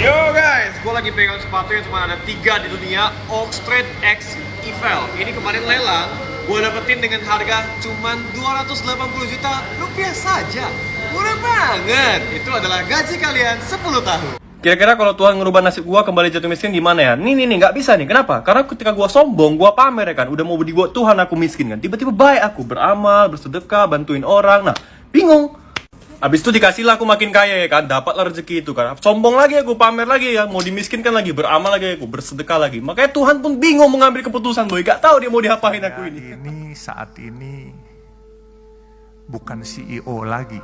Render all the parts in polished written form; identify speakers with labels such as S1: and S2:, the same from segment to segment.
S1: Yo guys, gue lagi pegang sepatu yang cuma ada 3 di dunia, Oxtrade X Eval. Ini kemarin lelang, gue dapetin dengan harga cuma 280 juta rupiah saja. Murah banget. Itu adalah gaji kalian 10 tahun.
S2: Kira-kira kalau Tuhan ngerubah nasib gua kembali jatuh miskin gimana ya? Nih, nggak bisa nih. Kenapa? Karena ketika gua sombong, gua pamer ya kan. Udah mau dibuat Tuhan aku miskin kan. Tiba-tiba baik aku beramal, bersedekah, bantuin orang. Nah, bingung. Abis itu dikasihlah aku makin kaya ya kan. Dapatlah rezeki itu kan. Sombong lagi aku, pamer lagi ya. Mau dimiskinkan lagi, beramal lagi aku, bersedekah lagi. Makanya Tuhan pun bingung mengambil keputusan boy. Gak tahu dia mau diapain aku ini.
S3: Saat ini bukan CEO lagi,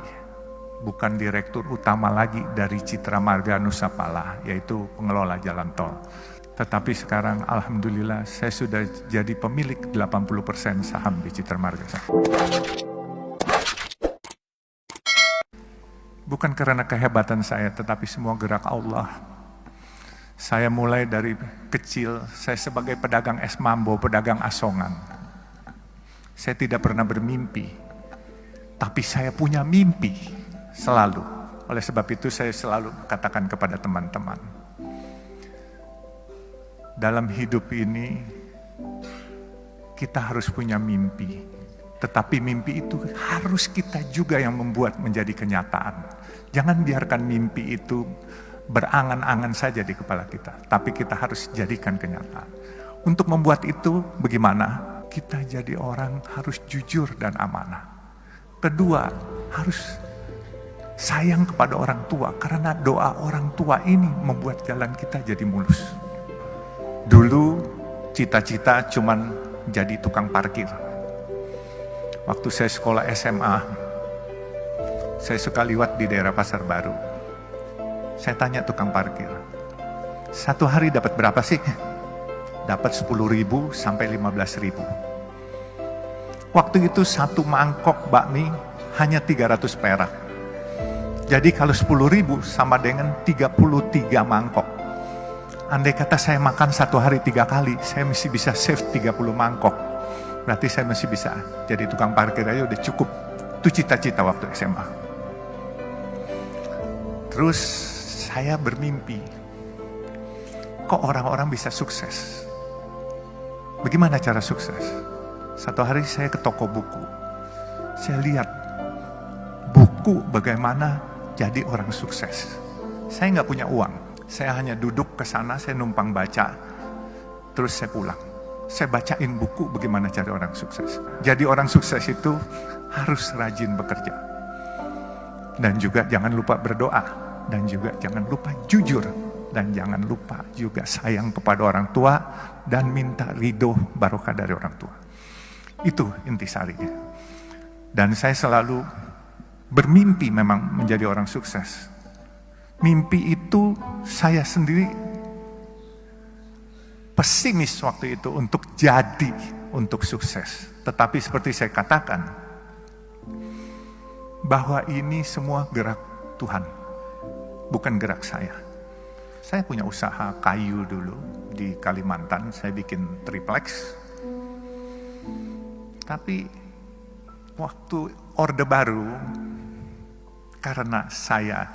S3: bukan direktur utama lagi dari Citra Marga Nusapala, yaitu pengelola jalan tol. Tetapi sekarang alhamdulillah saya sudah jadi pemilik 80% saham di Citra Marga. Bukan karena kehebatan saya, tetapi semua gerak Allah. Saya mulai dari kecil, saya sebagai pedagang es mambo, pedagang asongan. Saya tidak pernah bermimpi, tapi saya punya mimpi. Selalu. Oleh sebab itu saya selalu katakan kepada teman-teman, dalam hidup ini kita harus punya mimpi. Tetapi mimpi itu harus kita juga yang membuat menjadi kenyataan. Jangan biarkan mimpi itu berangan-angan saja di kepala kita. Tapi kita harus jadikan kenyataan. Untuk membuat itu bagaimana? Kita jadi orang harus jujur dan amanah. Kedua, harus sayang kepada orang tua, karena doa orang tua ini membuat jalan kita jadi mulus. Dulu cita-cita cuman jadi tukang parkir. Waktu saya sekolah SMA, saya suka liwat di daerah Pasar Baru. Saya tanya tukang parkir, satu hari dapat berapa sih? Dapat 10.000 sampai 15.000. Waktu itu satu mangkok bakmi hanya 300 perak. Jadi kalau 10.000 sama dengan 33 mangkok. Andai kata saya makan satu hari 3 kali, saya masih bisa save 30 mangkok. Berarti saya masih bisa jadi tukang parkir aja udah cukup. Itu cita-cita waktu SMA. Terus saya bermimpi, kok orang-orang bisa sukses? Bagaimana cara sukses? Satu hari saya ke toko buku. Saya lihat buku bagaimana jadi orang sukses. Saya nggak punya uang. Saya hanya duduk ke sana, saya numpang baca, terus saya pulang. Saya bacain buku bagaimana cari orang sukses. Jadi orang sukses itu harus rajin bekerja. Dan juga jangan lupa berdoa. Dan juga jangan lupa jujur. Dan jangan lupa juga sayang kepada orang tua. Dan minta ridho barokah dari orang tua. Itu intisarinya. Dan saya selalu bermimpi memang menjadi orang sukses. Mimpi itu saya sendiri pesimis waktu itu untuk jadi, untuk sukses. Tetapi seperti saya katakan, bahwa ini semua gerak Tuhan, bukan gerak saya. Saya punya usaha kayu dulu di Kalimantan, saya bikin triplex. Tapi waktu Orde Baru, karena saya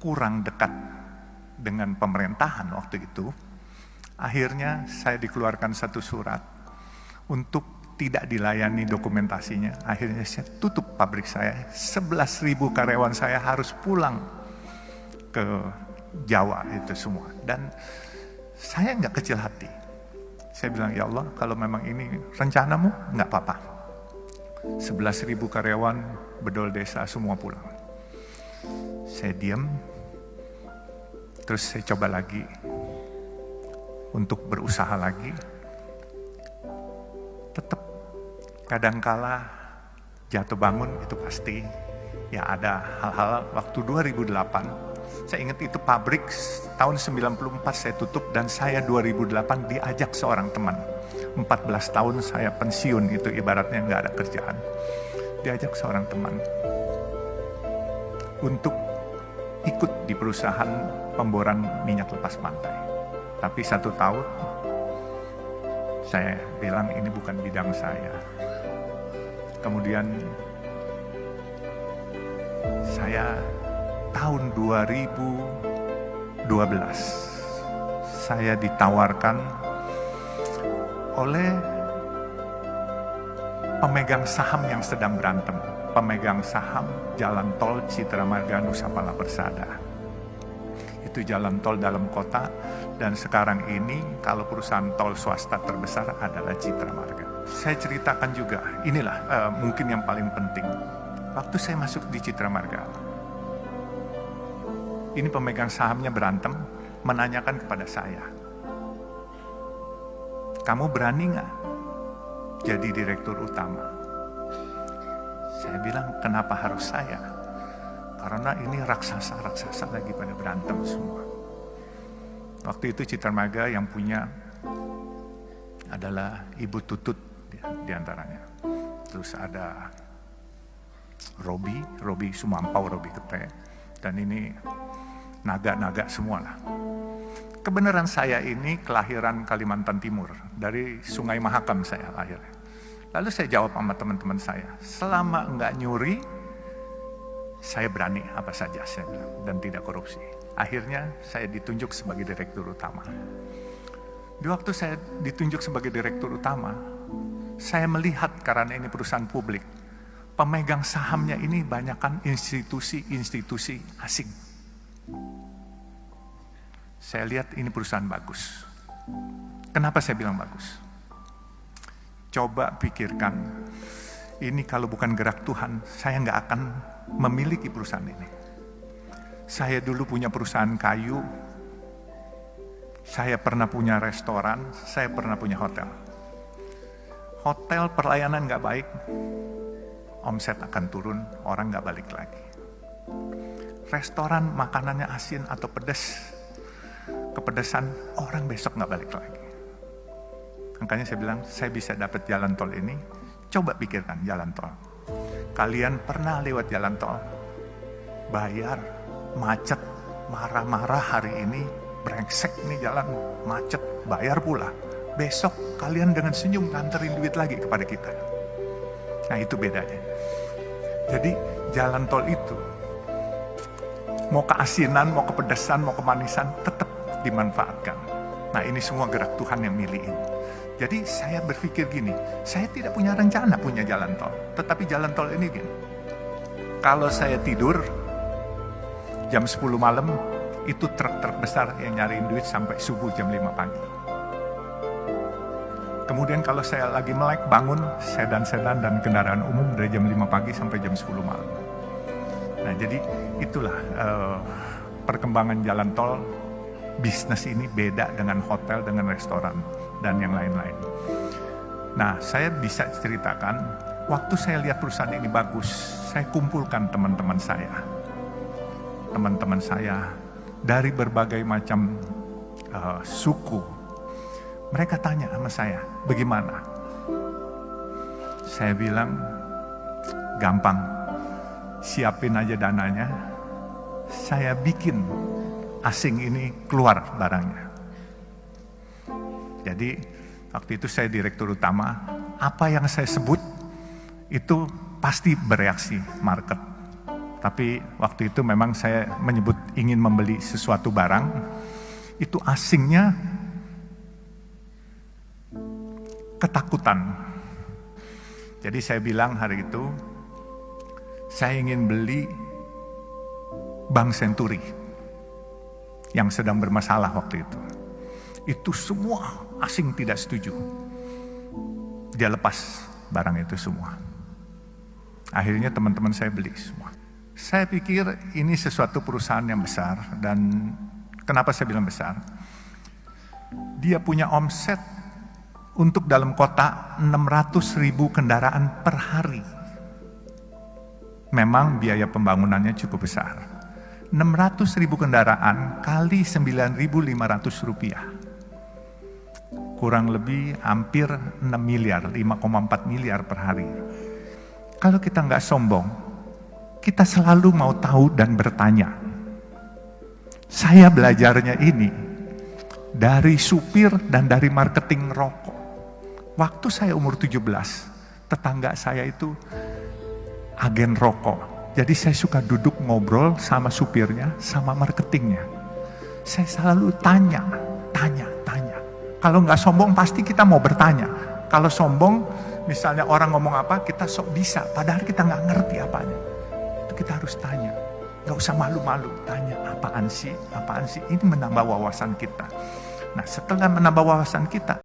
S3: kurang dekat dengan pemerintahan waktu itu, akhirnya saya dikeluarkan satu surat untuk tidak dilayani dokumentasinya. Akhirnya saya tutup pabrik saya. 11.000 karyawan saya harus pulang ke Jawa itu semua. Dan saya nggak kecil hati. Saya bilang, ya Allah, kalau memang ini rencanamu, nggak apa-apa. 11.000 karyawan bedol desa semua pulang. Saya diam, terus saya coba lagi untuk berusaha lagi. Tetap kadangkala jatuh bangun itu pasti. Ya ada hal-hal waktu 2008. Saya ingat itu pabrik tahun 94 saya tutup dan saya 2008 diajak seorang teman. 14 tahun saya pensiun itu ibaratnya nggak ada kerjaan. Diajak seorang teman untuk ikut di perusahaan pemboran minyak lepas pantai. Tapi 1 tahun, saya bilang ini bukan bidang saya. Kemudian saya tahun 2012 saya ditawarkan oleh pemegang saham yang sedang berantem. Pemegang saham jalan tol Citra Marga Nusa Pala Persada. Itu jalan tol dalam kota, dan sekarang ini kalau perusahaan tol swasta terbesar adalah Citra Marga. Saya ceritakan juga, inilah mungkin yang paling penting. Waktu saya masuk di Citra Marga, ini pemegang sahamnya berantem, menanyakan kepada saya, kamu berani nggak jadi direktur utama? Saya bilang, kenapa harus saya? Karena ini raksasa-raksasa lagi pada berantem semua. Waktu itu Citra Marga yang punya adalah Ibu Tutut di antaranya. Terus ada Robi Sumampau, Robi Kete. Dan ini naga-naga semua lah. Kebenaran saya ini kelahiran Kalimantan Timur. Dari Sungai Mahakam saya lahirnya. Lalu saya jawab sama teman-teman saya, selama enggak nyuri, saya berani apa saja, saya bilang, dan tidak korupsi. Akhirnya saya ditunjuk sebagai direktur utama. Di waktu saya ditunjuk sebagai direktur utama, saya melihat karena ini perusahaan publik, pemegang sahamnya ini banyakkan institusi-institusi asing. Saya lihat ini perusahaan bagus. Kenapa saya bilang bagus? Coba pikirkan, ini kalau bukan gerak Tuhan, saya nggak akan memiliki perusahaan ini. Saya dulu punya perusahaan kayu, saya pernah punya restoran, saya pernah punya hotel. Hotel pelayanan nggak baik, omset akan turun, orang nggak balik lagi. Restoran makanannya asin atau pedas, kepedesan, orang besok nggak balik lagi. Makanya saya bilang, saya bisa dapat jalan tol ini, coba pikirkan jalan tol. Kalian pernah lewat jalan tol, bayar, macet, marah-marah hari ini, brengsek nih jalan, macet, bayar pula. Besok kalian dengan senyum nganterin duit lagi kepada kita. Nah itu bedanya. Jadi jalan tol itu, mau keasinan, mau kepedesan, mau kemanisan, tetap dimanfaatkan. Nah ini semua gerak Tuhan yang milihin. Jadi saya berpikir gini, saya tidak punya rencana punya jalan tol. Tetapi jalan tol ini gini, kalau saya tidur jam 10 malam, itu truk-truk besar yang nyariin duit sampai subuh jam 5 pagi. Kemudian kalau saya lagi melek bangun, sedan-sedan dan kendaraan umum dari jam 5 pagi sampai jam 10 malam. Nah jadi itulah perkembangan jalan tol. Bisnis ini beda dengan hotel, dengan restoran, dan yang lain-lain. Nah, saya bisa ceritakan, waktu saya lihat perusahaan ini bagus, saya kumpulkan teman-teman saya. Teman-teman saya dari berbagai macam suku. Mereka tanya sama saya, bagaimana? Saya bilang, gampang, siapin aja dananya, saya bikin asing ini keluar barangnya. Jadi waktu itu saya direktur utama, apa yang saya sebut itu pasti bereaksi market. Tapi waktu itu memang saya menyebut ingin membeli sesuatu barang, itu asingnya ketakutan. Jadi saya bilang hari itu, saya ingin beli Bank Senturi yang sedang bermasalah waktu itu. Itu semua asing tidak setuju. Dia lepas barang itu semua. Akhirnya teman-teman saya beli semua. Saya pikir ini sesuatu perusahaan yang besar, dan kenapa saya bilang besar? Dia punya omset untuk dalam kota 600.000 kendaraan per hari. Memang biaya pembangunannya cukup besar. 600.000 kendaraan kali 9.500 rupiah. Kurang lebih hampir 6 miliar, 5,4 miliar per hari. Kalau kita nggak sombong, kita selalu mau tahu dan bertanya. Saya belajarnya ini dari supir dan dari marketing rokok. Waktu saya umur 17, tetangga saya itu agen rokok. Jadi saya suka duduk ngobrol sama supirnya, sama marketingnya. Saya selalu tanya. Kalau nggak sombong pasti kita mau bertanya. Kalau sombong, misalnya orang ngomong apa, kita sok bisa, padahal kita nggak ngerti apanya. Itu kita harus tanya. Nggak usah malu-malu, tanya apaan sih? Ini menambah wawasan kita. Nah, setelah menambah wawasan kita,